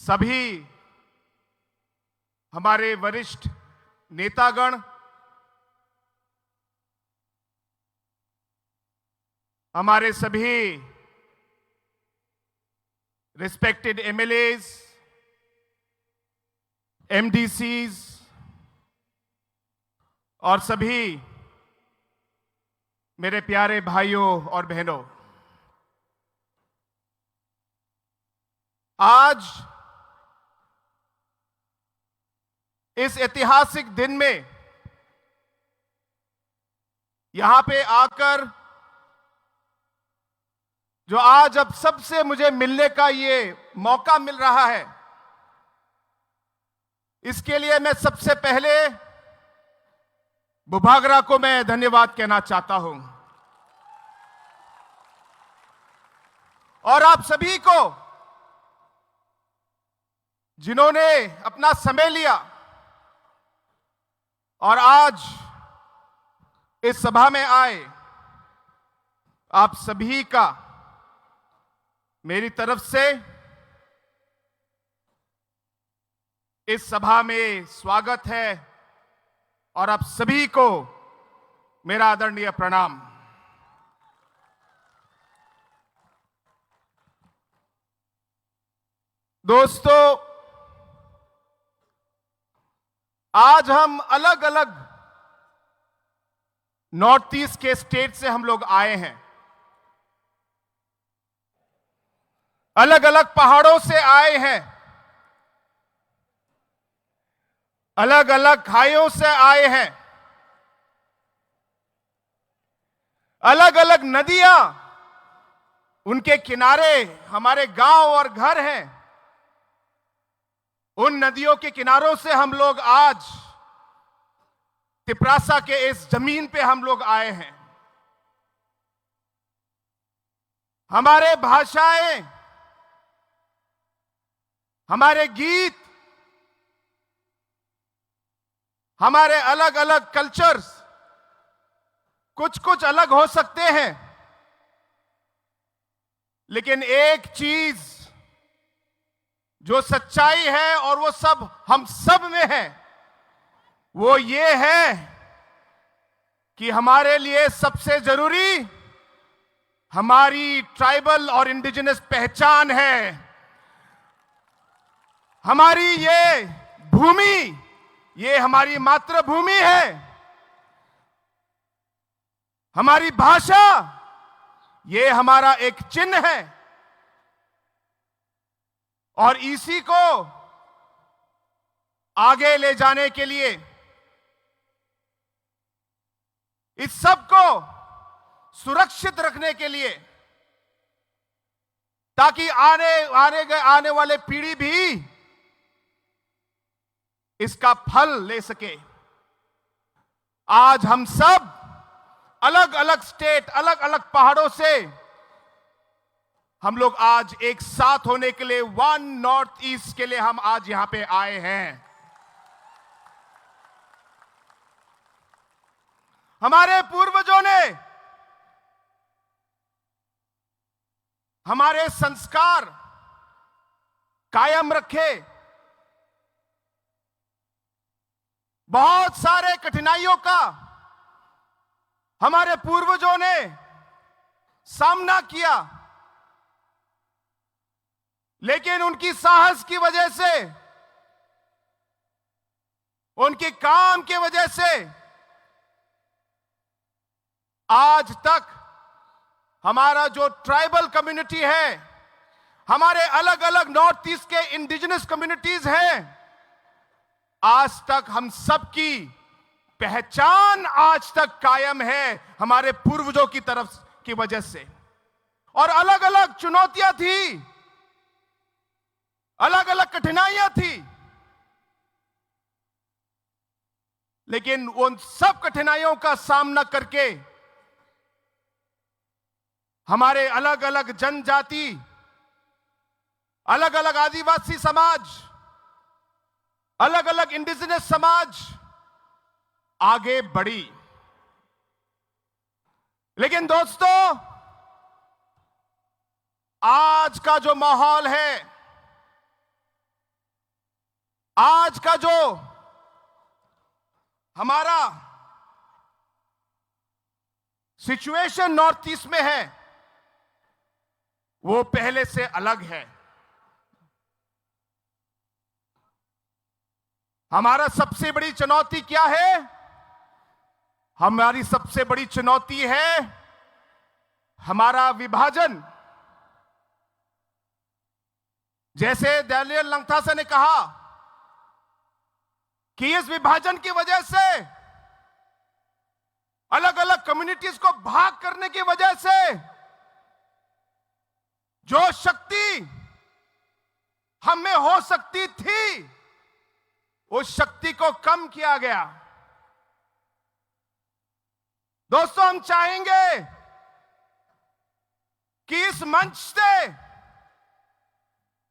सभी हमारे वरिष्ठ नेतागण, हमारे सभी रिस्पेक्टेड एमएलएज, एमडीसीज और सभी मेरे प्यारे भाइयों और बहनों, आज इस ऐतिहासिक दिन में यहां पे आकर जो आज अब सबसे मुझे मिलने का ये मौका मिल रहा है, इसके लिए मैं सबसे पहले बुभागरा को मैं धन्यवाद कहना चाहता हूं और आप सभी को जिन्होंने अपना समय लिया और आज इस सभा में आए। आप सभी का मेरी तरफ से इस सभा में स्वागत है और आप सभी को मेरा आदरणीय प्रणाम। दोस्तों, आज हम अलग अलग नॉर्थ ईस्ट के स्टेट से हम लोग आए हैं, अलग अलग पहाड़ों से आए हैं, अलग अलग खाइयों से आए हैं, अलग अलग नदियां, उनके किनारे हमारे गांव और घर हैं। उन नदियों के किनारों से हम लोग आज तिपरासा के इस जमीन पे हम लोग आए हैं। हमारे भाषाएं, हमारे गीत, हमारे अलग अलग कल्चर्स कुछ कुछ अलग हो सकते हैं, लेकिन एक चीज जो सच्चाई है और वो सब हम सब में है, वो ये है कि हमारे लिए सबसे जरूरी हमारी ट्राइबल और इंडिजिनस पहचान है। हमारी ये भूमि, ये हमारी मातृभूमि है। हमारी भाषा, ये हमारा एक चिन्ह है और इसी को आगे ले जाने के लिए, इस सब को सुरक्षित रखने के लिए, ताकि आने वाले पीढ़ी भी इसका फल ले सके। आज हम सब अलग अलग स्टेट, अलग अलग पहाड़ों से हम लोग आज एक साथ होने के लिए, वन नॉर्थ ईस्ट के लिए हम आज यहां पे आए हैं। हमारे पूर्वजों ने हमारे संस्कार कायम रखे, बहुत सारे कठिनाइयों का हमारे पूर्वजों ने सामना किया, लेकिन उनकी साहस की वजह से, उनके काम की वजह से आज तक हमारा जो ट्राइबल कम्युनिटी है, हमारे अलग अलग नॉर्थ ईस्ट के इंडिजिनस कम्युनिटीज हैं, आज तक हम सबकी पहचान आज तक कायम है हमारे पूर्वजों की तरफ की वजह से। और अलग अलग चुनौतियां थी, अलग अलग कठिनाइयां थी, लेकिन उन सब कठिनाइयों का सामना करके हमारे अलग अलग जनजाति, अलग अलग आदिवासी समाज, अलग अलग इंडिजिनस समाज आगे बढ़ी। लेकिन दोस्तों, आज का जो माहौल है, आज का जो हमारा सिचुएशन नॉर्थ ईस्ट में है वो पहले से अलग है। हमारा सबसे बड़ी चुनौती क्या है? हमारी सबसे बड़ी चुनौती है हमारा विभाजन। जैसे डैनियल लंगथासा ने कहा कि इस विभाजन की वजह से, अलग अलग कम्युनिटीज को भाग करने की वजह से जो शक्ति हम में हो सकती थी उस शक्ति को कम किया गया। दोस्तों, हम चाहेंगे कि इस मंच से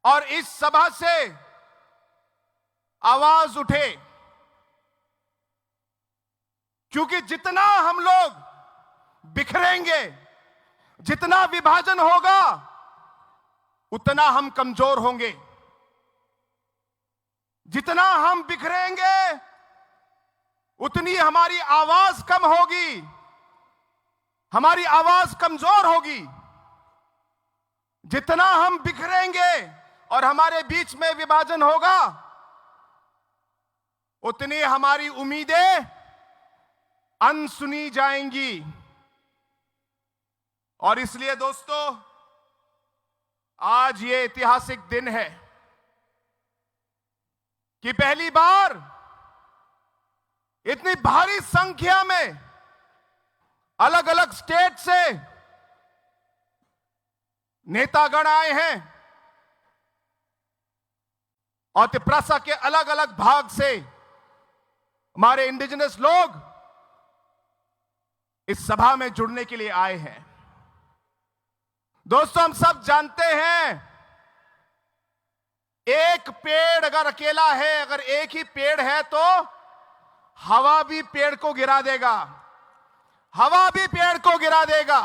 और इस सभा से आवाज उठे, क्योंकि जितना हम लोग बिखरेंगे, जितना विभाजन होगा, उतना हम कमजोर होंगे। जितना हम बिखरेंगे उतनी हमारी आवाज कम होगी, हमारी आवाज कमजोर होगी। जितना हम बिखरेंगे और हमारे बीच में विभाजन होगा, उतनी हमारी उम्मीदें अनसुनी जाएंगी। और इसलिए दोस्तों, आज ये ऐतिहासिक दिन है कि पहली बार इतनी भारी संख्या में अलग अलग स्टेट से नेतागण आए हैं और तिप्रासा के अलग अलग भाग से हमारे इंडिजिनस लोग इस सभा में जुड़ने के लिए आए हैं। दोस्तों, हम सब जानते हैं एक पेड़ अगर अकेला है, अगर एक ही पेड़ है तो हवा भी पेड़ को गिरा देगा, हवा भी पेड़ को गिरा देगा।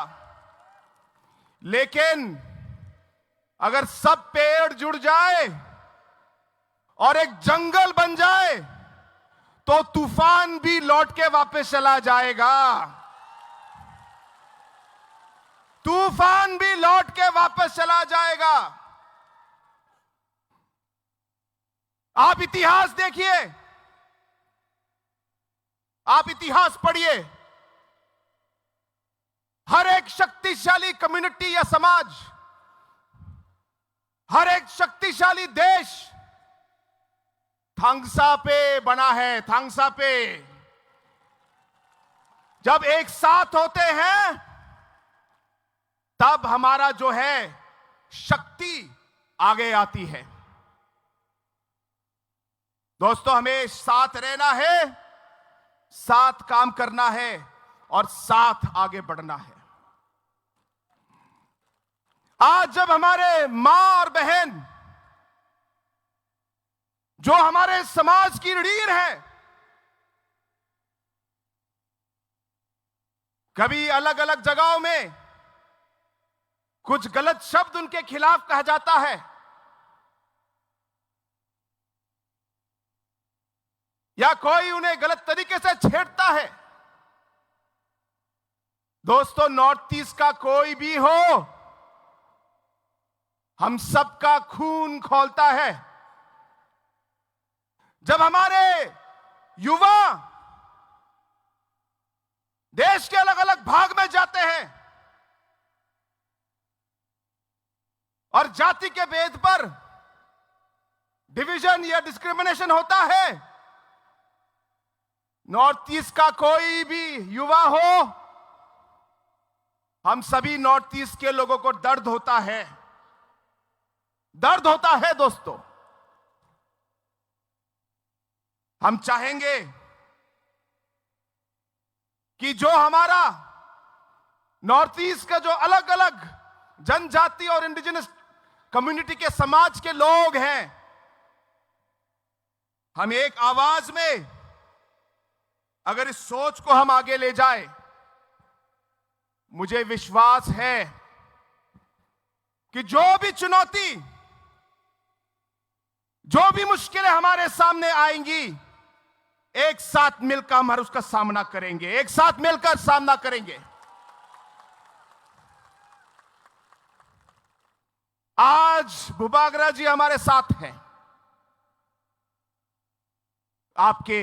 लेकिन अगर सब पेड़ जुड़ जाए और एक जंगल बन जाए तो तूफान भी लौट के वापस चला जाएगा, तूफान भी लौट के वापस चला जाएगा। आप इतिहास देखिए, आप इतिहास पढ़िए। हर एक शक्तिशाली कम्युनिटी या समाज, हर एक शक्तिशाली देश थांगसा पे बना है। थांगसा पे जब एक साथ होते हैं तब हमारा जो है शक्ति आगे आती है। दोस्तों, हमें साथ रहना है, साथ काम करना है और साथ आगे बढ़ना है। आज जब हमारे मां और बहन जो हमारे समाज की रीढ़ है, कभी अलग अलग जगहों में कुछ गलत शब्द उनके खिलाफ कहा जाता है, या कोई उन्हें गलत तरीके से छेड़ता है। दोस्तों, नॉर्थ ईस्ट का कोई भी हो, हम सबका खून खौलता है। जब हमारे युवा देश के अलग अलग भाग में जाते हैं और जाति के भेद पर डिवीजन या डिस्क्रिमिनेशन होता है, नॉर्थ ईस्ट का कोई भी युवा हो, हम सभी नॉर्थ ईस्ट के लोगों को दर्द होता है, दर्द होता है। दोस्तों, हम चाहेंगे कि जो हमारा नॉर्थ ईस्ट का जो अलग अलग जनजाति और इंडिजिनस कम्युनिटी के समाज के लोग हैं, हम एक आवाज में अगर इस सोच को हम आगे ले जाए, मुझे विश्वास है कि जो भी चुनौती, जो भी मुश्किलें हमारे सामने आएंगी, एक साथ मिलकर हम उसका सामना करेंगे, एक साथ मिलकर सामना करेंगे। आज भूपाग्रा जी हमारे साथ हैं, आपके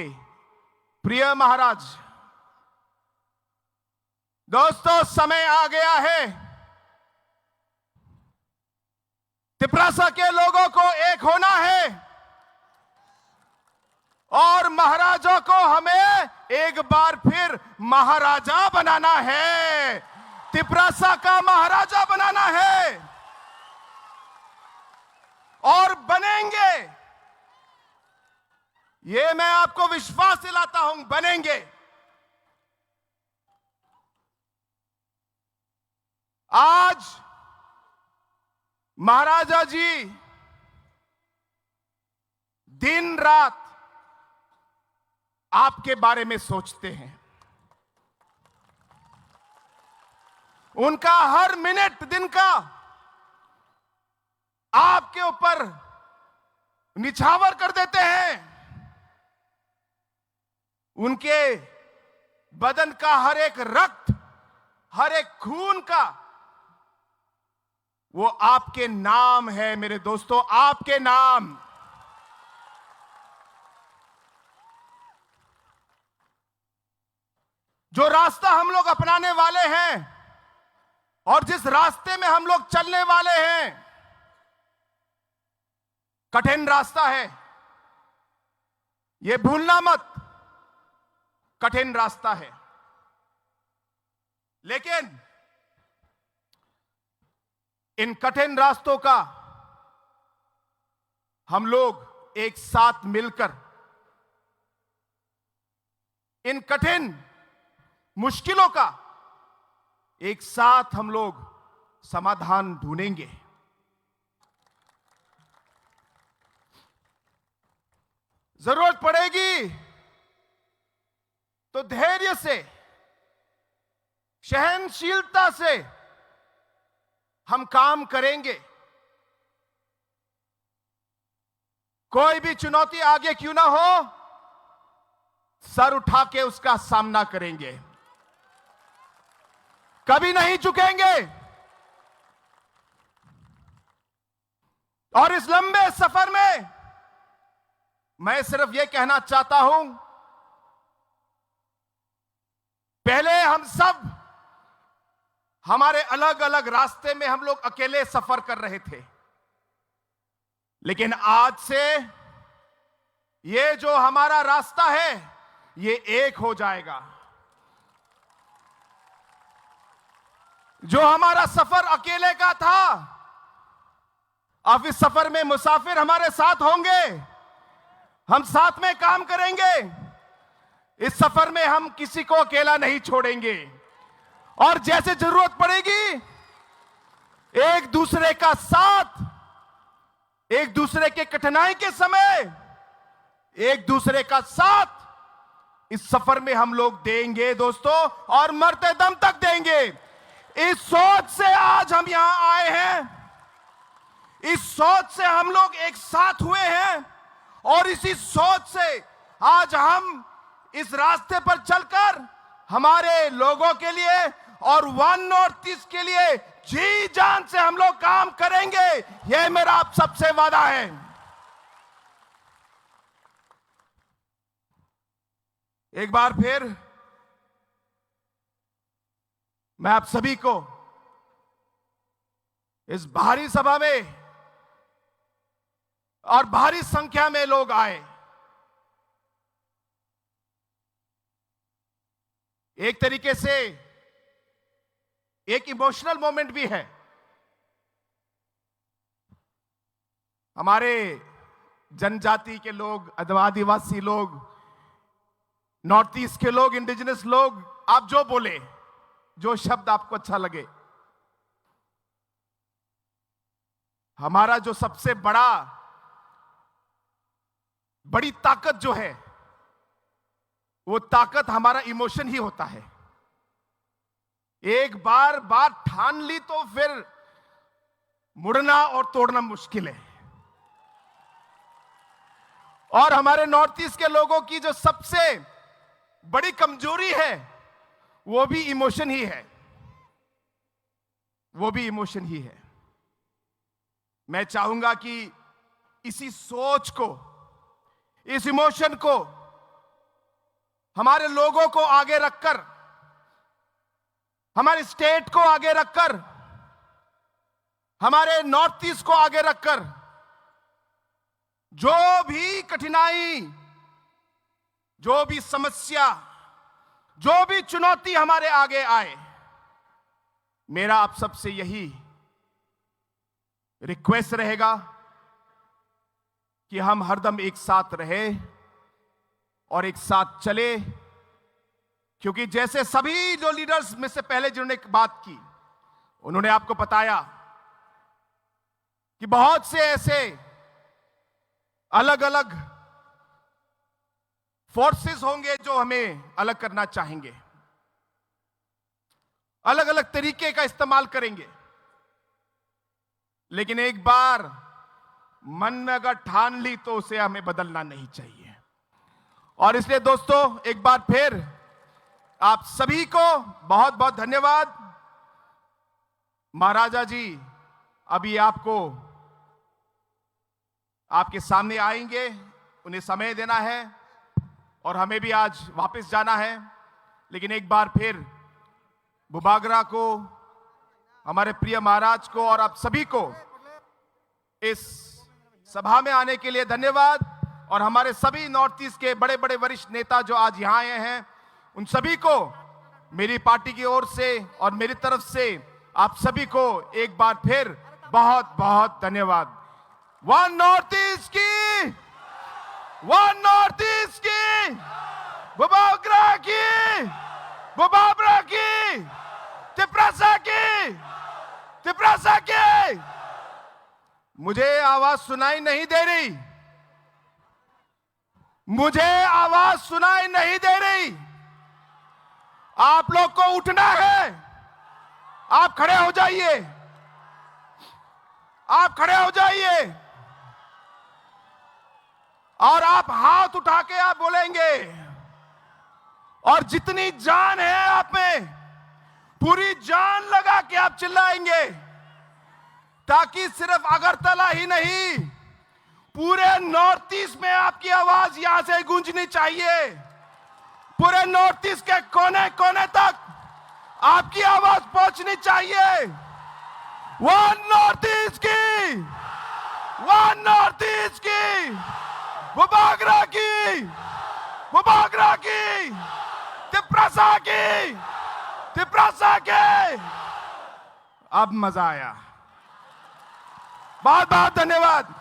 प्रिय महाराज। दोस्तों, समय आ गया है तिपरासा के लोगों को एक होना है और महाराजा को हमें एक बार फिर महाराजा बनाना है, तिपरासा का महाराजा बनाना है और बनेंगे। ये मैं आपको विश्वास दिलाता हूं, बनेंगे। आज महाराजा जी दिन रात आपके बारे में सोचते हैं। उनका हर मिनट दिन का आपके ऊपर निछावर कर देते हैं। उनके बदन का हर एक रक्त, हर एक खून का वो आपके नाम है मेरे दोस्तों, आपके नाम। जो रास्ता हम लोग अपनाने वाले हैं और जिस रास्ते में हम लोग चलने वाले हैं, कठिन रास्ता है, यह भूलना मत, कठिन रास्ता है। लेकिन इन कठिन रास्तों का हम लोग एक साथ मिलकर इन कठिन मुश्किलों का एक साथ हम लोग समाधान ढूंढेंगे। जरूरत पड़ेगी तो धैर्य से, सहनशीलता से हम काम करेंगे। कोई भी चुनौती आगे क्यों ना हो, सर उठा के उसका सामना करेंगे, कभी नहीं झुकेंगे। और इस लंबे सफर में मैं सिर्फ यह कहना चाहता हूं, पहले हम सब हमारे अलग अलग रास्ते में हम लोग अकेले सफर कर रहे थे, लेकिन आज से ये जो हमारा रास्ता है ये एक हो जाएगा। जो हमारा सफर अकेले का था, अब इस सफर में मुसाफिर हमारे साथ होंगे, हम साथ में काम करेंगे। इस सफर में हम किसी को अकेला नहीं छोड़ेंगे और जैसे जरूरत पड़ेगी एक दूसरे का साथ, एक दूसरे के कठिनाई के समय एक दूसरे का साथ इस सफर में हम लोग देंगे दोस्तों, और मरते दम तक देंगे। इस सोच से आज हम यहां आए हैं, इस सोच से हम लोग एक साथ हुए हैं और इसी सोच से आज हम इस रास्ते पर चलकर हमारे लोगों के लिए और वन नॉर्थ ईस्ट के लिए जी जान से हम लोग काम करेंगे। यह मेरा आप सबसे वादा है। एक बार फिर मैं आप सभी को इस भारी सभा में और भारी संख्या में लोग आए, एक तरीके से एक इमोशनल मोमेंट भी है। हमारे जनजाति के लोग, आदिवासी लोग, नॉर्थ ईस्ट के लोग, इंडिजिनस लोग, आप जो बोले, जो शब्द आपको अच्छा लगे, हमारा जो सबसे बड़ी ताकत जो है, वो ताकत हमारा इमोशन ही होता है। एक बार बात ठान ली तो फिर मुड़ना और तोड़ना मुश्किल है। और हमारे नॉर्थ ईस्ट के लोगों की जो सबसे बड़ी कमजोरी है वो भी इमोशन ही है, वो भी इमोशन ही है। मैं चाहूंगा कि इसी सोच को, इस इमोशन को हमारे लोगों को आगे रखकर, हमारे स्टेट को आगे रखकर, हमारे नॉर्थ ईस्ट को आगे रखकर जो भी कठिनाई, जो भी समस्या, जो भी चुनौती हमारे आगे आए, मेरा आप सबसे यही रिक्वेस्ट रहेगा कि हम हरदम एक साथ रहे और एक साथ चले। क्योंकि जैसे सभी जो लीडर्स में से पहले जिन्होंने बात की, उन्होंने आपको बताया कि बहुत से ऐसे अलग अलग फोर्सेस होंगे जो हमें अलग करना चाहेंगे, अलग अलग तरीके का इस्तेमाल करेंगे, लेकिन एक बार मन में अगर ठान ली तो उसे हमें बदलना नहीं चाहिए। और इसलिए दोस्तों, एक बार फिर आप सभी को बहुत बहुत धन्यवाद। महाराजा जी अभी आपको आपके सामने आएंगे, उन्हें समय देना है और हमें भी आज वापस जाना है। लेकिन एक बार फिर बुबागरा को, हमारे प्रिय महाराज को और आप सभी को इस सभा में आने के लिए धन्यवाद। और हमारे सभी नॉर्थ ईस्ट के बड़े बड़े वरिष्ठ नेता जो आज यहां आए हैं, उन सभी को मेरी पार्टी की ओर से और मेरी तरफ से आप सभी को एक बार फिर बहुत बहुत धन्यवाद। वन नॉर्थ ईस्ट की, वन नॉर्थ ईस्ट की, बुबागरा की, बुबागरा की, तिपरासा की, तिपरासा की। मुझे आवाज सुनाई नहीं दे रही, मुझे आवाज सुनाई नहीं दे रही। आप लोग को उठना है, आप खड़े हो जाइए, आप खड़े हो जाइए और आप हाथ उठा के आप बोलेंगे। और जितनी जान है आप में, पूरी जान लगा के आप चिल्लाएंगे, ताकि सिर्फ अगरतला ही नहीं, पूरे नॉर्थ ईस्ट में आपकी आवाज यहां से गूंजनी चाहिए। पूरे नॉर्थ ईस्ट के कोने कोने तक आपकी आवाज पहुंचनी चाहिए। वन नॉर्थ ईस्ट की, वन नॉर्थ ईस्ट की, बुबागरा की, बुबागरा की, तिपरासा की, तिपरासा के। अब मजा आया, बहुत बहुत धन्यवाद।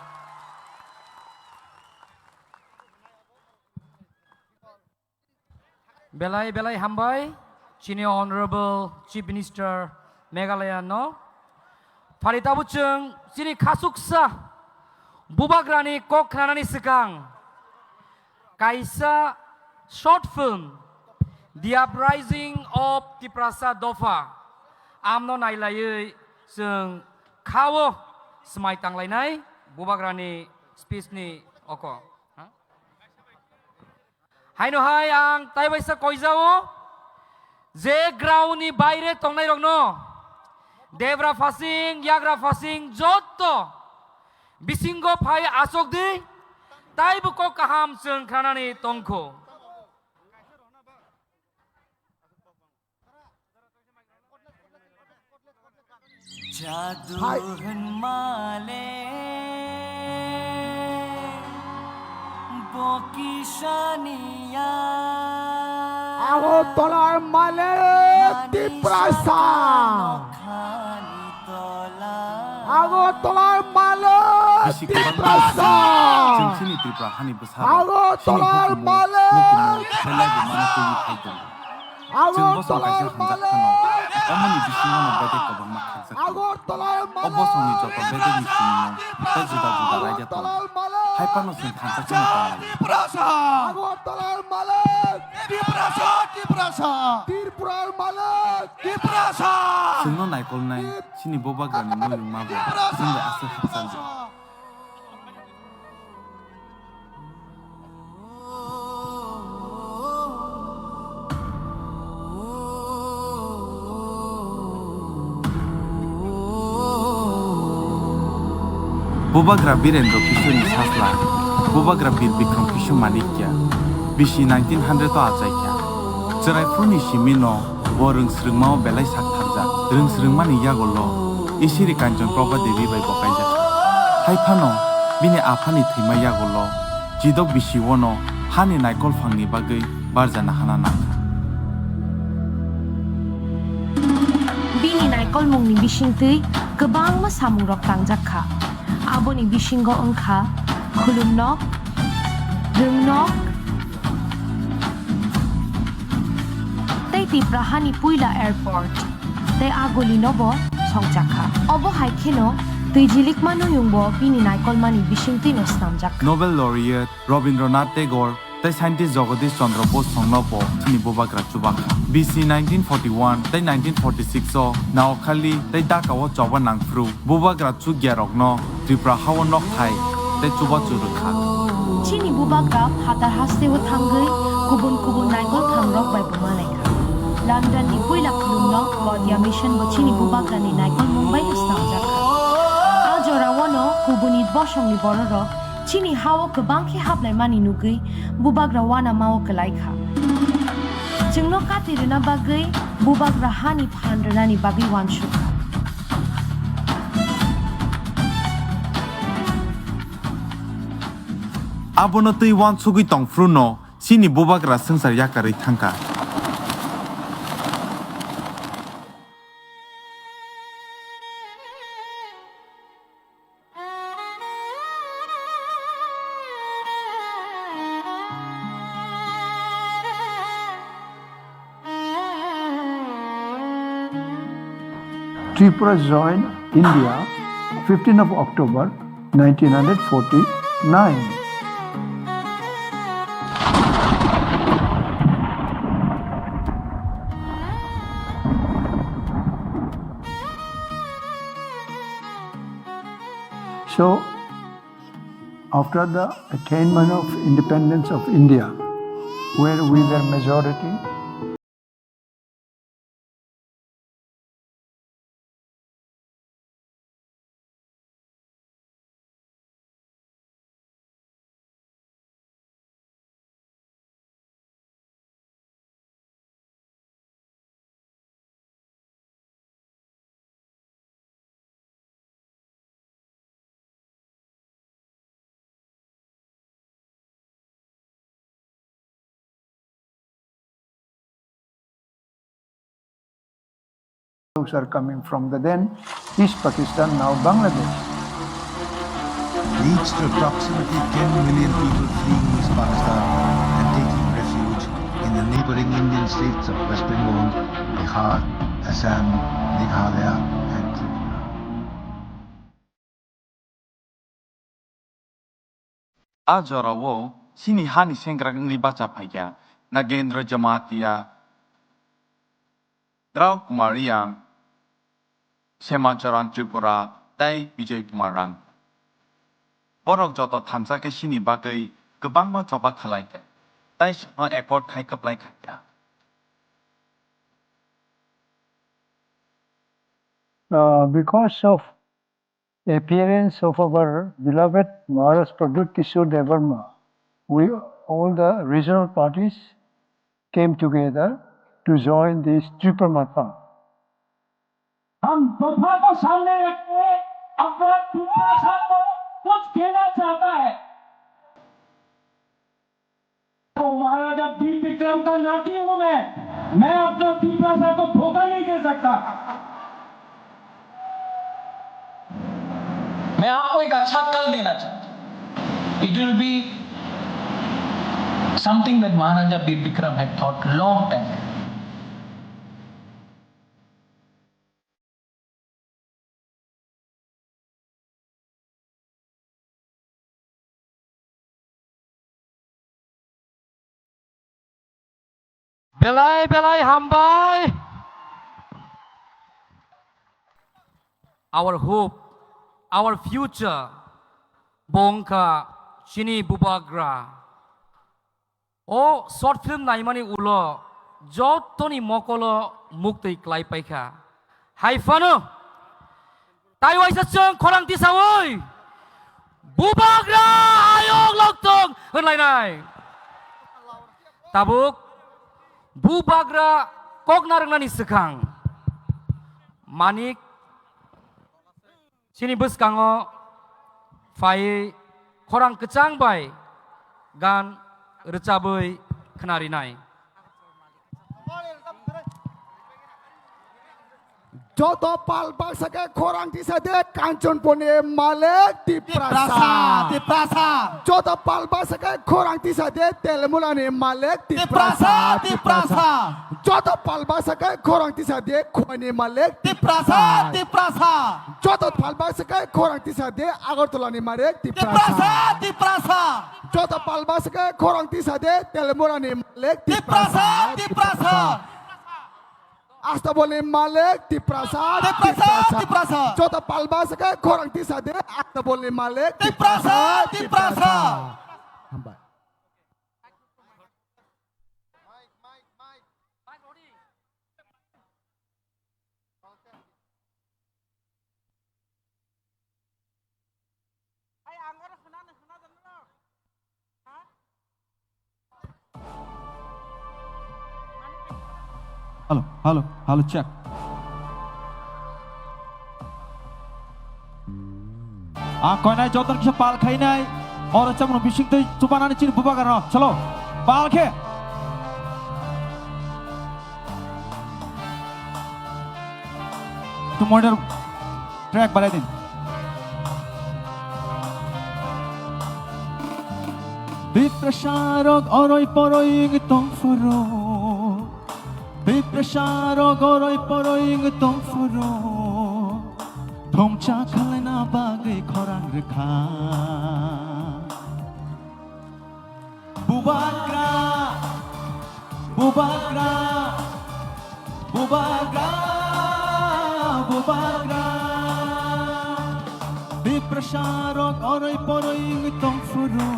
Belai belai hambai, Senior Honorable Chief Minister Meghalaya no. Parita buceng sini kasuksa, bubagrani kok kanani sekang. Kaisa short film, The Uprising of Tiprasa Dofa. Amno nailai seng kawo semai tanglainai, bubagrani speech ni oko. Haino hai ang taibaisa koizao je ground ni baire tongnai rokno devra fasing yagra fasing jotto bisingo phai asok di taibu ko kaham seng khanani tongko jadu male Bokishania Agotolar male Tiprasa Agotolar male Tiprasa Agotolar male Agotolar male 어머니 비신나는 베데가 막막 Agotolar male 어버송이 저거 베데니 신노 베즈다 주다 라이데토 할파노슨 단짝지나 Tiprasa Agotolar male Tiprasa Tiprasa Tipurar male Tiprasa 승노 나이콜나이 신이 보바가니 노용 마고 승대 아스 학산지 Bubagra Birendro Kishori Sasla, Bubagra Bir Bikram Kishu Manikya, Bishi 1900 to Achaikya. Zerai Funi Shimino, Warung Srungmao Belai Saktarja, Rung Srungmani Yagolo, Ishiri Kanjon Proba Devi by Bokaja. Haipano, Bini Apani Tima Yagolo, Jidok Bishiwono, Hani Naikol Fangni Bagay, Barzana Hananaka. Bini Naikol Mungni Bishingtui, Gabang Masamung Rok Tangjaka. Aboni Bishingo Unka, Kulumnok, Rungnok, Tati Prahani Puila Airport, Te Agoli Nobo, Songjaka. Obo Haikino, Tuijilik Manu Yungbo, Bini Naikol Mani Bishingtino Snamjaka. Nobel laureate Rabindranath Tagore, the scientist Jagadish Chandra Bose Songnobo, Chini Bubagra Chubaka. BC 1941, the 1946 so, now Kali, the Dakawa Jawa Nangfru, Bubagra Chugyarogno, Tripura Hawanok Thai, the Chuba Churuka. Chini Bubagra, Hatar Hastewo Tangai, Kubun Kubun Naikol Tangrok by Bumaleka. London ni Puila Kulumnok, Bordia Mission, Bochini Bubagra ni Naikol Mumbai Snamjaka. Ajorawano, Kubunit Boshong ni Bororo, Chini Hawo Kabanki Hablai Mani Nugui, Bubagra Wana Mao Kalaika. Jengno Katirina Bagai, Bubagra Hani Pandranani Bagi Wan Shuka. Abono Tui Wan Sugi Tong Fruno, Sini Bubagra Sensar Yakari Tanka. Tripura joined India 15 of October 1949. So, after the attainment of independence of India, where we were majority, are coming from the then East Pakistan, now Bangladesh. Reached approximately 10 million people fleeing East Pakistan and taking refuge in the neighboring Indian states of West Bengal, Bihar, Assam, Meghalaya and Tripura. Ajorawo, Sini Hani Sengrak Nibacha Paya, Nagendra Jamatia, Drau Kumariang, Semacharan Tripura, Tai Vijay Kumarang. Borok Joto Tamsaka Shini Bagai, Gabangma Toba Kalaite, Tai Shima Airport Kaika Blaikaya. Because of appearance of our beloved Maharaj Prabhu Kishore Devarma, all the regional parties came together to join this Tripura Matha. हम प्रथा को सामने रखते अपना त्रिपुरा साथ को कुछ कहना चाहता है तो महाराजा वीर विक्रम का नाती हूं मैं अपना त्रिपुरा साथ को धोखा नहीं दे सकता मैं आपको एक अच्छा कल देना चाहता हूं It will be something that Maharaja Veer Bikram had thought long time ago. Belai belai hambai. Our hope, our future, Bongka, Chini Bubagra. Oh, short film naimani ulo, jotoni mokolo mukti klai paika. Hai fano, tai wai sa chong korang tisawoi. Bubagra ayong logtong henlainai. Tabuk Bubagra kok narengnani sekang. Manik sini beskango fai korang kecang bai gan recabai kenarinai. Joto palbak sake korang tisade kancon pone malek di prasa. Joto palbak sake korang tisade telemulane malek di prasa. Joto palbak sake korang tisade kuane malek di prasa. Joto palbak sake korang tisade agartolani malek di prasa. Joto palbak sake korang tisade telemulane malek di prasa. Asta boleh malek di prasa. Jota palba seke korang tisade. Asta boleh malek di prasa. Hambat. Halo, check. Koi nai jotan kisah pal khai nai, orang cakap bising tu cuba nani ciri bubagar no, chalo, pal ke. Tu monitor track balai din. Biprasarok oroi poroi ngitong furo. Biprasarok oroi poroi ngitong furo. Thomcha khalai na bagai khorang rekha. Bubagra, bubagra, bubagra, bubagra. Biprasarok oroi poroi ngitong furo.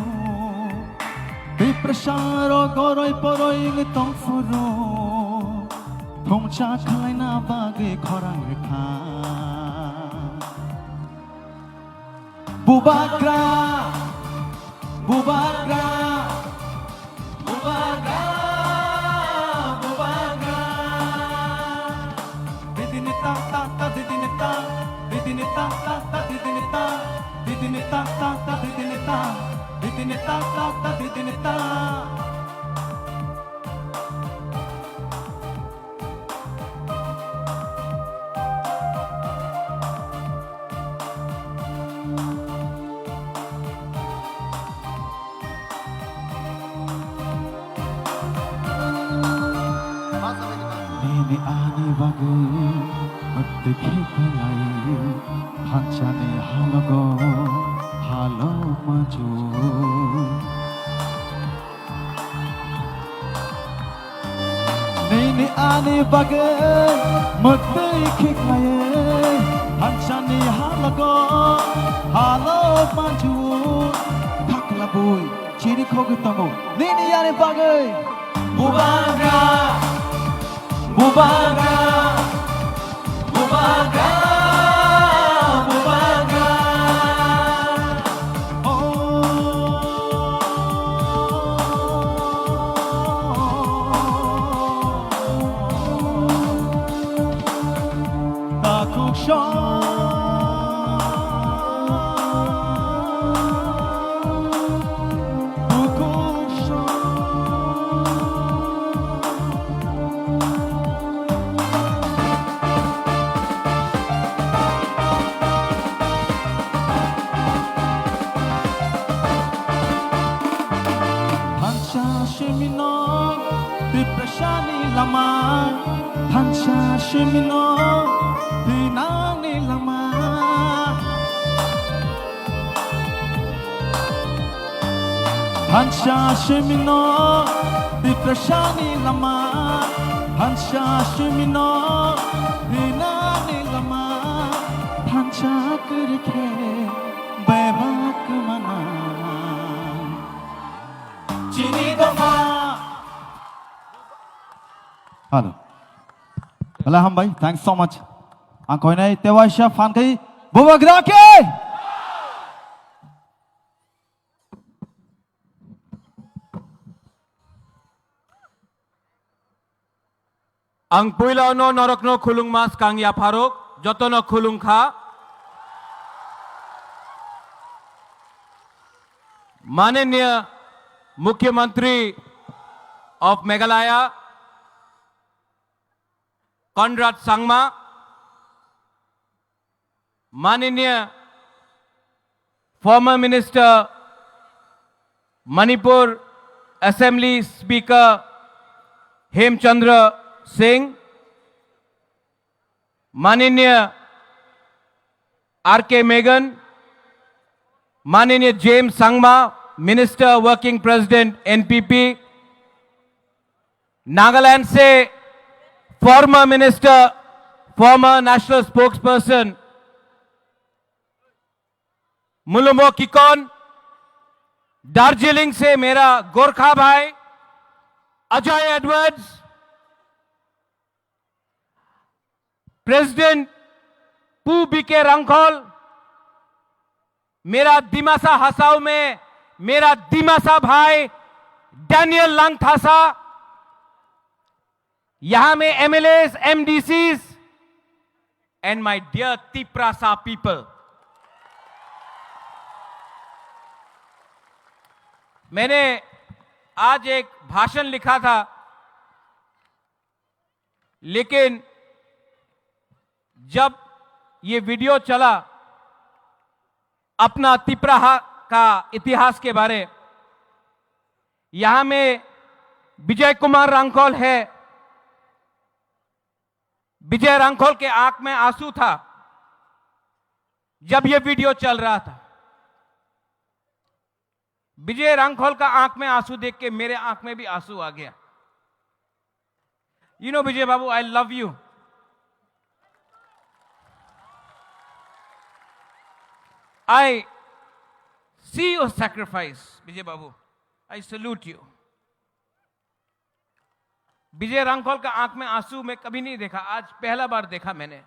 Biprasarok oroi poroi ngitong furo. Thomcha khalai na bagai khorang rekha. Bubagra, bubagra, bubagra, bubagra. Didinita ta ta didinita, didinita ta ta didinita, didinita ta ta didinita, didinita ta ta didinita. Ini ani bagai mati kalai hancane halogo halo maju. Ini ani bagai mati kalai hancane halogo halo maju. Kakla boy ciri kogu tamu. Ini ani bagai bubagra. Bubagra, bubagra, bubagra. Takuk shon, takuk shon. Biprashani lama, Hansha Shimino, Dinani lama. Hansha Shimino, Biprashani lama, Hansha Shimino, Dinani lama. Hansha Kurke, Bebak mana, Chini Doma. Halo. Alhamdulillah, thanks so much. Angkoi nai tewaisha fan kai bubagra ke. Ang puilaw no norok no khulung mas kang ya pharok joto no khulung kha माननीय मुख्यमंत्री of Meghalaya Conrad Sangma, माननीय former minister Manipur assembly speaker Hemchandra Singh, माननीय R K. मेगन, माननीय James Sangma, minister working president NPP, Nagaland से former minister former national spokesperson Mulumo Kikon, Darjeeling से मेरा गोरखा भाई Ajay Edwards, president Pu B K Rangkhol, मेरा दिमासा हसाऊ में मेरा दिमासा भाई डैनियल लांगथासा, यहां में MLAs, MDCs and my dear Tiprasa people. मैंने आज एक भाषण लिखा था, लेकिन जब ये वीडियो चला अपना तिप्राहा का इतिहास के बारे, यहां में विजय कुमार रांगखोल है, विजय रांगखोल के आंख में आंसू था जब यह वीडियो चल रहा था। विजय रांगखोल का आंख में आंसू देख के मेरे आंख में भी आंसू आ गया। You know Vijay Babu, I love you. I see your sacrifice, Vijay Babu. I salute you। विजय रांगखोल का आंख में आंसू मैं कभी नहीं देखा, आज पहला बार देखा मैंने।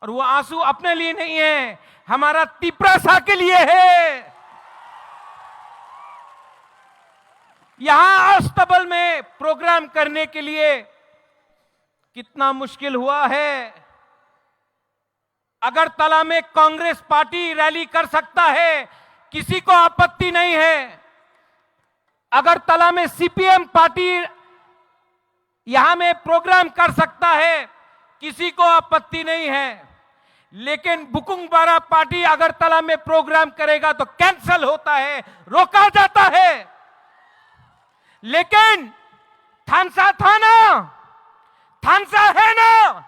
और वो आंसू अपने लिए नहीं है, हमारा तिप्रासा के लिए है। यहां अस्तबल में प्रोग्राम करने के लिए कितना मुश्किल हुआ है। अगरतला में कांग्रेस पार्टी रैली कर सकता है, किसी को आपत्ति नहीं है। अगरतला में सीपीएम पार्टी यहां में प्रोग्राम कर सकता है, किसी को आपत्ति नहीं है। लेकिन बुकुंगबारा पार्टी अगरतला में प्रोग्राम करेगा तो कैंसिल होता है, रोका जाता है। लेकिन थानसा था ना, थानसा है ना,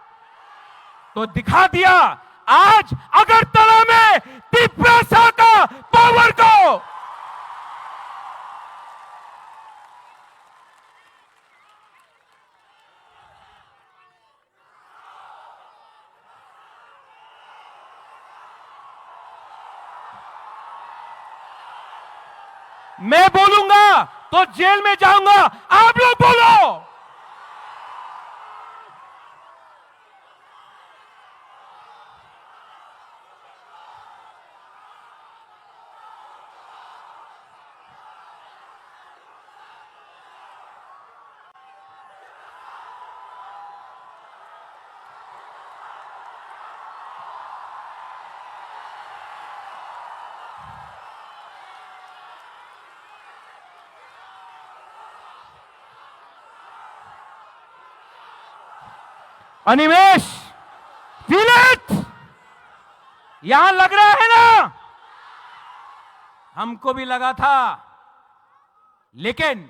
तो दिखा दिया आज अगरतला में तिप्रासा का पावर को। मैं बोलूंगा तो जेल में जाऊंगा, आप लोग बोलो। अनिमेश, फील इट, यहां लग रहा है ना, हमको भी लगा था। लेकिन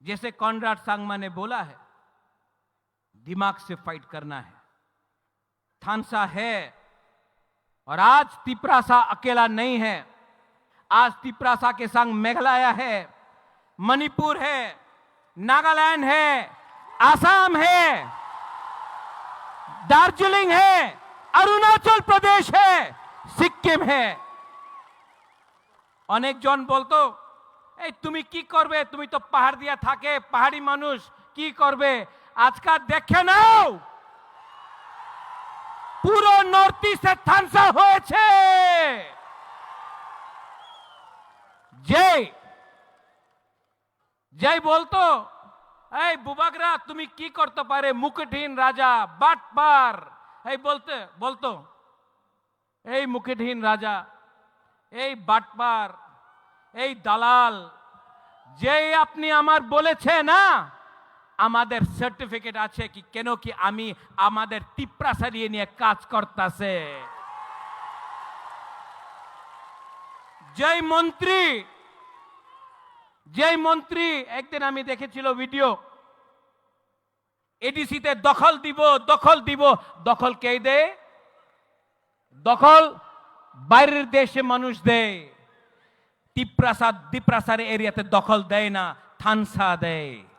जैसे कॉनराड सांगमा ने बोला है, दिमाग से फाइट करना है। थानसा है और आज तिप्रासा अकेला नहीं है। आज तिप्रासा के संग मेघालय है, मणिपुर है, नागालैंड है, आसाम है, दार्जिलिंग है, अरुणाचल प्रदेश है, सिक्किम है। अनेक जन बोलतो ए तुमी की करबे, तुमी तो पहाड़ दिया थाके, पहाड़ी मानुष की करबे। आज का देखे नाओ পুরো নর্থ ইস্টে থানসা হয়েছে। যেই বলতো এই বুবাগরা তুমি কি করতে পারে মুকুটহীন রাজা বাটপার এই বলতো এই মুকুটহীন রাজা এই বাটপার এই দালাল যেই আপনি আমার বলেছে না আমাদের সার্টিফিকেট আছে কি কেন কি আমি আমাদের তিপ্রাসারি নিয়ে কাজ করতেছে যেই মন্ত্রী একদিন আমি দেখেছিল ভিডিও এডিসিতে দখল দিব দখল কে দেয় দখল বাইরের দেশে মানুষ দেয় দ্বীপ্রাসাদ এরিয়াতে দখল দেয় না থানসা দেয়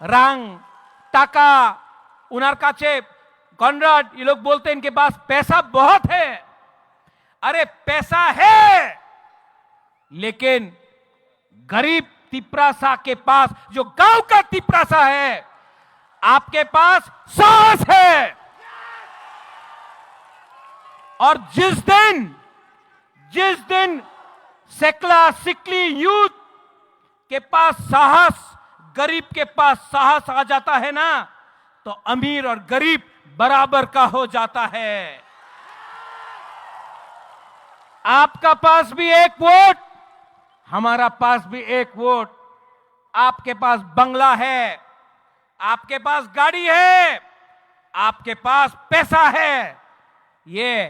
रंग टाका उनर काचे कॉनराड ये लोग बोलते हैं इनके पास पैसा बहुत है अरे पैसा है लेकिन गरीब तिप्रासा के पास जो गांव का तिप्रासा है आपके पास साहस है और जिस दिन सेकला सिकली यूथ के पास साहस गरीब के पास साहस आ जाता है ना तो अमीर और गरीब बराबर का हो जाता है आपका पास भी एक वोट हमारा पास भी एक वोट आपके पास बंगला है आपके पास गाड़ी है आपके पास पैसा है ये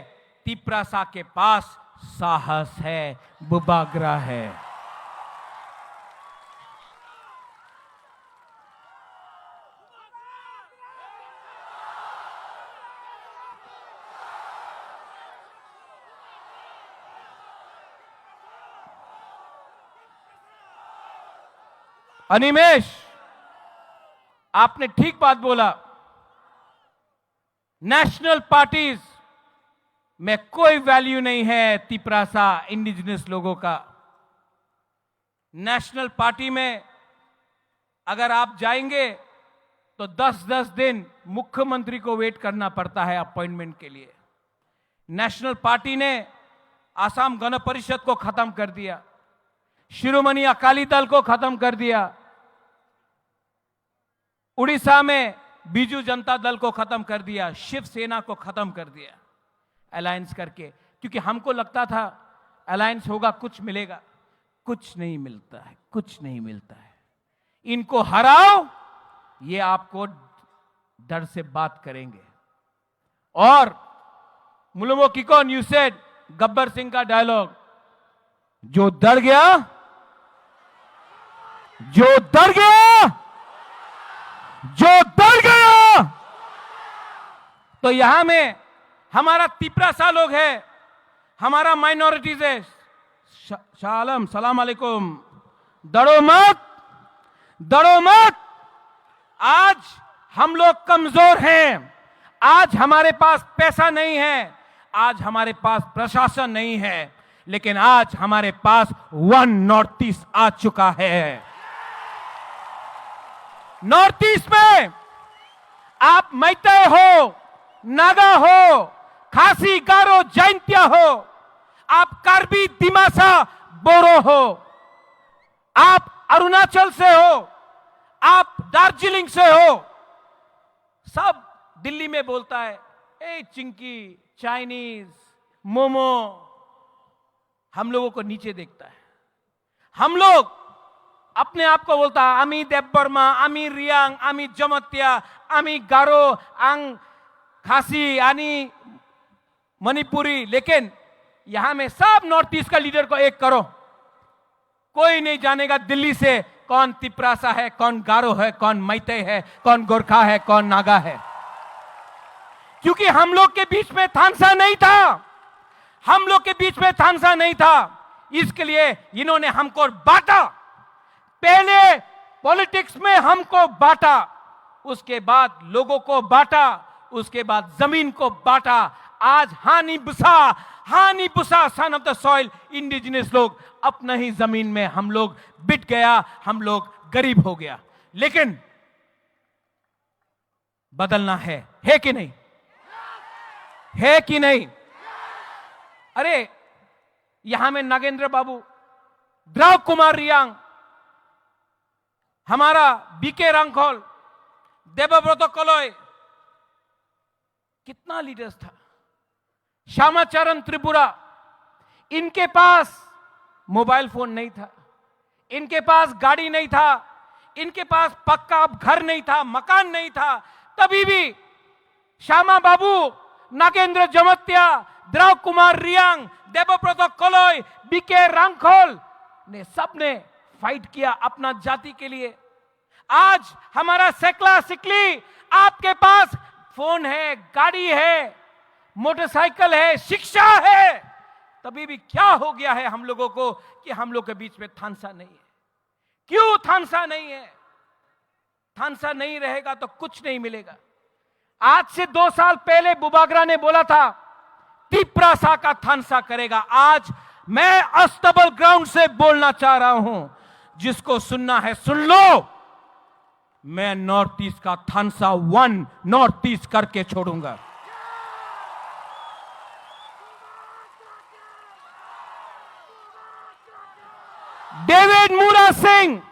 तिप्रासा के पास साहस है बुबागरा है अनिमेश आपने ठीक बात बोला नेशनल पार्टीज में कोई वैल्यू नहीं है तिप्रासा इंडिजिनस लोगों का नेशनल पार्टी में अगर आप जाएंगे तो 10-10 दिन मुख्यमंत्री को वेट करना पड़ता है अपॉइंटमेंट के लिए नेशनल पार्टी ने आसाम गण परिषद को खत्म कर दिया शिरोमणि अकाली दल को खत्म कर दिया उड़ीसा में बीजू जनता दल को खत्म कर दिया शिवसेना को खत्म कर दिया अलायंस करके क्योंकि हमको लगता था अलायंस होगा कुछ मिलेगा कुछ नहीं मिलता है इनको हराओ ये आपको डर से बात करेंगे और मुलुमो किकोन यू सेड गब्बर सिंह का डायलॉग जो डर गया तो यहां में हमारा तिप्रासा लोग है हमारा माइनॉरिटीज है शालम सलाम अलैकुम डरो मत आज हम लोग कमजोर हैं आज हमारे पास पैसा नहीं है आज हमारे पास प्रशासन नहीं है लेकिन आज हमारे पास वन नॉर्थ ईस्ट आ चुका है नॉर्थ ईस्ट में आप मैतेई हो नागा हो खासी गारो जैंतिया हो आप कार्बी दिमासा बोरो हो आप अरुणाचल से हो आप दार्जिलिंग से हो सब दिल्ली में बोलता है ए चिंकी चाइनीज मोमो हम लोगों को नीचे देखता है हम लोग अपने आप को बोलता है आमी देवबर्मा आमी रियांग आमी जमत्या आमी गारो आंग खासी आनी मणिपुरी लेकिन यहां में सब नॉर्थ ईस्ट का लीडर को एक करो कोई नहीं जानेगा दिल्ली से कौन तिप्रासा है कौन गारो है कौन मैतेई है कौन गोरखा है कौन नागा है क्योंकि हम लोग के बीच में थानसा नहीं था इसके लिए इन्होंने हमको बांटा पहले पॉलिटिक्स में हमको बांटा उसके बाद लोगों को बांटा उसके बाद जमीन को बांटा आज हानि बुसा son of the soil indigenous लोग अपना ही जमीन में हम लोग बिट गया हम लोग गरीब हो गया लेकिन बदलना है कि नहीं अरे यहां में नागेंद्र बाबू द्रव कुमार रियांग हमारा बीके रंगखोल, देवव्रत कलोय, कितना लीडर्स था, श्यामाचरण त्रिपुरा, इनके पास मोबाइल फोन नहीं था, इनके पास गाड़ी नहीं था, इनके पास पक्का घर नहीं था, मकान नहीं था, तभी भी श्यामा बाबू, नागेंद्र जमत्या, द्रव कुमार रियांग, देवव्रत कलोय, बीके रंगखोल ने सबने फाइट किया अपना जाति के लिए। आज हमारा सेकला सिकली, आपके पास फोन है, गाड़ी है, मोटरसाइकिल है, शिक्षा है, तभी भी क्या हो गया है हम लोगों को कि हम लोग के बीच में थानसा नहीं है। क्यों थानसा नहीं है? थानसा नहीं रहेगा तो कुछ नहीं मिलेगा। आज से 2 साल पहले बुबागरा ने बोला था तिप्रासा का थानसा करेगा। आज मैं अस्तबल ग्राउंड से बोलना चाह रहा हूं, जिसको सुनना है सुन लो, मैं नॉर्थ ईस्ट का थानसा 1 नॉर्थ ईस्ट करके छोड़ूंगा। डेविड मूरा सिंह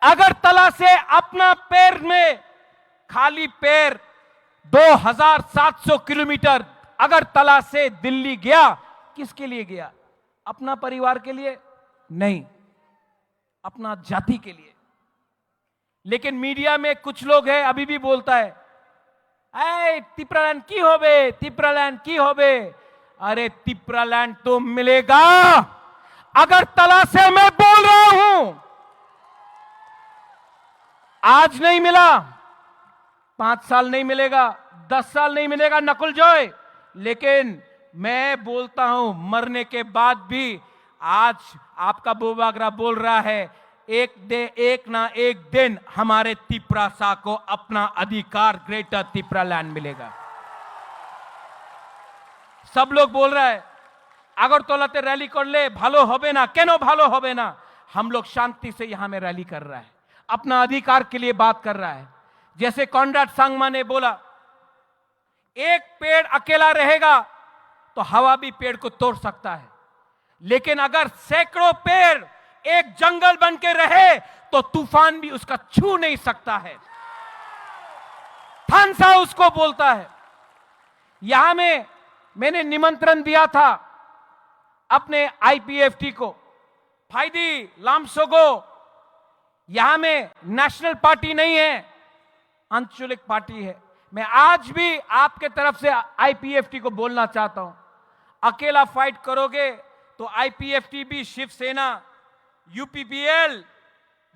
अगरतला से अपना पैर में खाली पैर 2700 किलोमीटर अगरतला से दिल्ली गया। किसके लिए गया? अपना परिवार के लिए नहीं, अपना जाति के लिए। लेकिन मीडिया में कुछ लोग हैं अभी भी बोलता है, ऐ तिप्रालैंड की होबे, तिप्रालैंड की होबे। अरे तिप्रालैंड तो मिलेगा, अगरतला से मैं बोल रहा हूं। आज नहीं मिला, 5 साल नहीं मिलेगा, 10 साल नहीं मिलेगा नकुल जॉय, लेकिन मैं बोलता हूं मरने के बाद भी। आज आपका बुबागरा बोल रहा है एक ना एक दिन हमारे तिप्रासा को अपना अधिकार ग्रेटर तिप्रालैंड मिलेगा। सब लोग बोल रहा है আগরতলাতে रैली कर ले, भालो होबे ना, केनो भालो होबे ना। हम लोग शांति से यहां में रैली कर रहा है, अपना अधिकार के लिए बात कर रहा है। जैसे कॉनराड सांगमा ने बोला, एक पेड़ अकेला रहेगा तो हवा भी पेड़ को तोड़ सकता है, लेकिन अगर सैकड़ों पेड़ एक जंगल बन के रहे तो तूफान भी उसका छू नहीं सकता है। थानसा उसको बोलता है। यहां में मैंने निमंत्रण दिया था अपने आईपीएफटी को, फाइदी लामसोगो। यहां में नेशनल पार्टी नहीं है, आंचलिक पार्टी है। मैं आज भी आपके तरफ से आईपीएफटी को बोलना चाहता हूं, अकेला फाइट करोगे तो आईपीएफटी भी, शिवसेना, यूपीपीएल,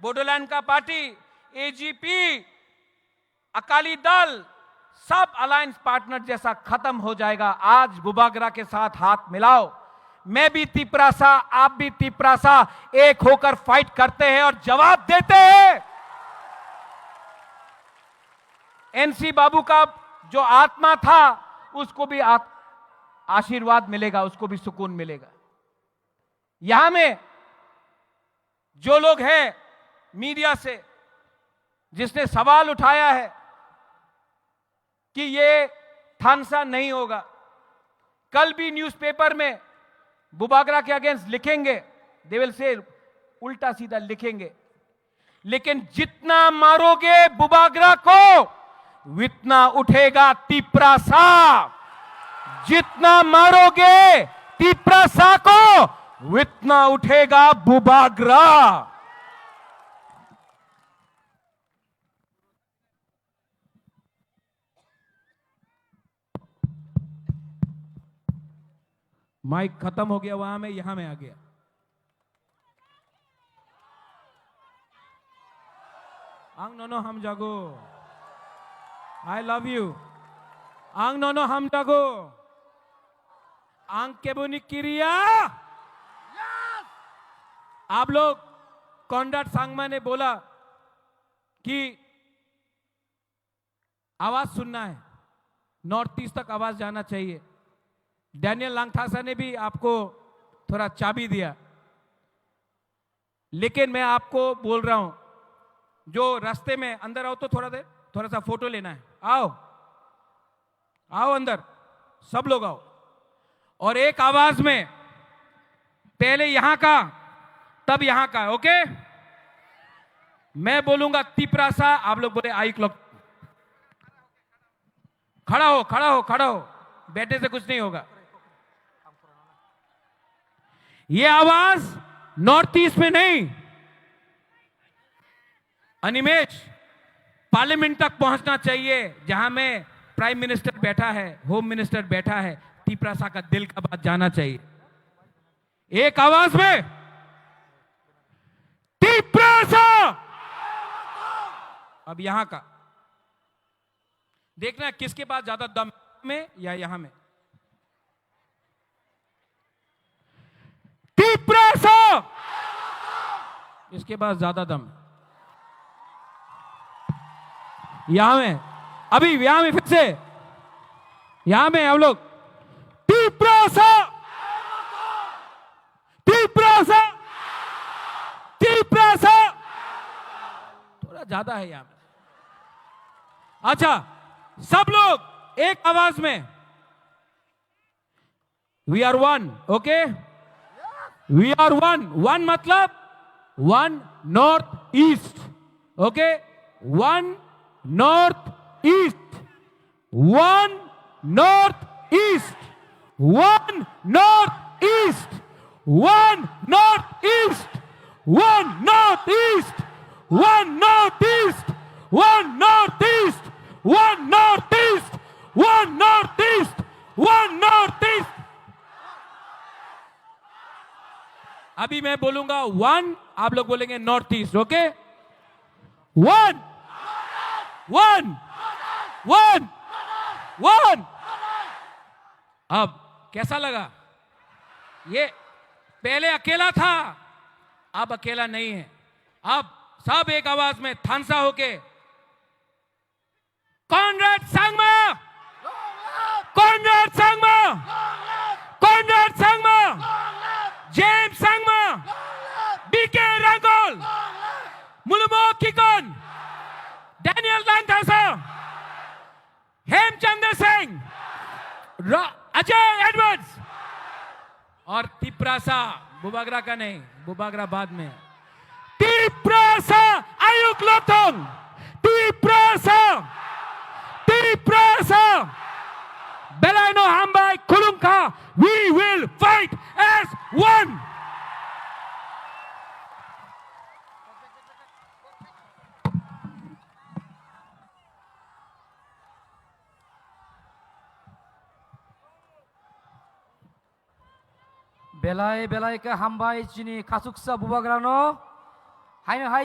बोडोलैंड का पार्टी, एजीपी, अकाली दल, सब अलायंस पार्टनर जैसा खत्म हो जाएगा। आज बुबागरा के साथ हाथ मिलाओ। मैं भी तिप्रासा, आप भी तिप्रासा, एक होकर फाइट करते हैं और जवाब देते हैं। एनसी बाबू का जो आत्मा था उसको भी आशीर्वाद मिलेगा, उसको भी सुकून मिलेगा। यहां में जो लोग हैं मीडिया से, जिसने सवाल उठाया है कि ये थानसा नहीं होगा, कल भी न्यूज़पेपर में बुबागरा के अगेंस्ट लिखेंगे, देवल से उल्टा सीधा लिखेंगे, लेकिन जितना मारोगे बुबागरा को उतना उठेगा तिप्रासा। जितना मारोगे तिप्रासा को उतना उठेगा बुबागरा। माइक खत्म हो गया वहां में, यहां में आ गया। आंग नोनो हम जागो, आई लव यू। आंग नोनो हम जागो, आंग केबुनी किरिया। आप लोग, कॉनराड सांगमा ने बोला कि आवाज सुनना है, नॉर्थ ईस्ट तक आवाज जाना चाहिए। डैनियल लांगथासा ने भी आपको थोड़ा चाबी दिया, लेकिन मैं आपको बोल रहा हूं, जो रास्ते में अंदर आओ तो थोड़ा सा फोटो लेना है। आओ आओ अंदर, सब लोग आओ, और एक आवाज में, पहले यहां का तब यहां का, ओके? मैं बोलूंगा तिपरासा, आप लोग बोले आई क्लॉक। खड़ा हो, खड़ा हो, खड़ा हो, बैठे से कुछ नहीं होगा। ये आवाज नॉर्थ ईस्ट में नहीं, अनिमेश, पार्लियामेंट तक पहुंचना चाहिए, जहां में प्राइम मिनिस्टर बैठा है, होम मिनिस्टर बैठा है। तिपरासा का दिल का बात जाना चाहिए एक आवाज में, तिपरासा। अब यहां का देखना किसके पास ज्यादा दम में या यहां में। तिपरासा, इसके पास ज्यादा दम, यहां में, अभी यहां में, फिर से यहां में हम लोग। तिपरासा, तिपरासा, तिपरासा, थोड़ा ज्यादा है यहां में। अच्छा, सब लोग एक आवाज में, we are one, okay, we are one. One मतलब one North East, okay, one North East, one North East, one North East, one North East, one North East, one North East, one North East, one North East, one North East, one North East. अभी मैं बोलूंगा one, आप लोग बोलेंगे North East, okay, one, one, one, one. अब कैसा लगा? ये पहले अकेला था, अब अकेला नहीं है। अब सब एक आवाज में थानसा होके, Conrad Sangma, Conrad Sangma, Conrad Sangma, James Sangma, B K Rangkhol, Mulumo Kikon, Daniel Langthasa, Hemchandra Singh, Ajay Edwards और तिपरासा। बुबागरा का नहीं, बुबागरा बाद में। तिपरासा आयुक लोथोंग, Tiprasa, Tiprasa, बेलायनो हामबाई खुलुमखा, we will fight as one। बेलाय बेलाय के हामबाय चिनी खासुकसा बुबाग्रानो हाय हाय